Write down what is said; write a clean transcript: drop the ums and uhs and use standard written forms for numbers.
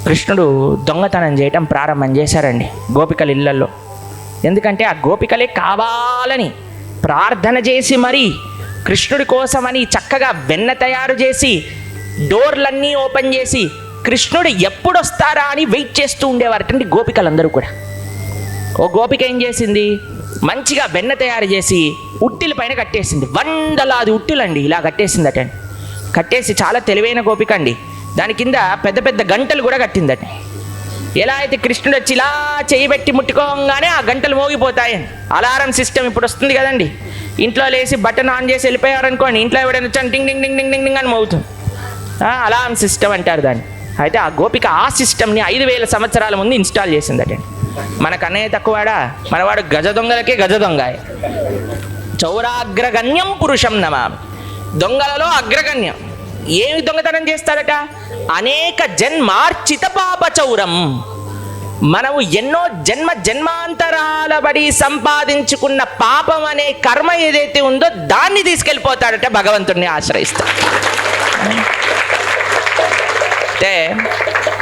కృష్ణుడు దొంగతనం చేయటం ప్రారంభం చేశారండి గోపికల ఇళ్లలో. ఎందుకంటే ఆ గోపికలే కావాలని ప్రార్థన చేసి మరీ కృష్ణుడి కోసమని చక్కగా వెన్న తయారు చేసి డోర్లన్నీ ఓపెన్ చేసి కృష్ణుడు ఎప్పుడు వస్తారా అని వెయిట్ చేస్తూ ఉండేవారటండి గోపికలందరూ కూడా. ఓ గోపిక ఏం చేసింది, మంచిగా వెన్న తయారు చేసి ఉట్టిల పైన కట్టేసింది. వందలాది ఉట్టిలండి ఇలా కట్టేసిందటండి. కట్టేసి చాలా తెలివైన గోపిక అండి. దాని కింద పెద్ద పెద్ద గంటలు కూడా కట్టిందట. ఎలా అయితే కృష్ణుడు వచ్చి ఇలా చేయబెట్టి ముట్టుకోగానే ఆ గంటలు మోగిపోతాయని అలారం సిస్టమ్ ఇప్పుడు వస్తుంది కదండి. ఇంట్లో లేచి బటన్ ఆన్ చేసి వెళ్ళిపోయారనుకోండి, ఇంట్లో ఎవడైనా వచ్చాను టింగ్ టింగ్ టింగ్ టింగ్ టింగ్ టింగ్ అని మోగుతుంది. అలారం సిస్టమ్ అంటారు దాన్ని. అయితే ఆ గోపిక ఆ సిస్టమ్ని 5000 సంవత్సరాల ముందు ఇన్స్టాల్ చేసిందటండి. మన కన్నయ్య తక్కువాడా, మనవాడు గజ దొంగలకే గజ దొంగ. చౌరాగ్రగణ్యం పురుషం నమామి, దొంగలలో అగ్రగణ్యం. ఏమి దొంగతనం చేస్తాడట, అనేక జన్మార్చిత పాప చౌరం. మనము ఎన్నో జన్మాంతరాల బడి సంపాదించుకున్న పాపం అనే కర్మ ఏదైతే ఉందో దాన్ని తీసుకెళ్ళిపోతాడట భగవంతుడిని ఆశ్రయిస్తాడు. అంటే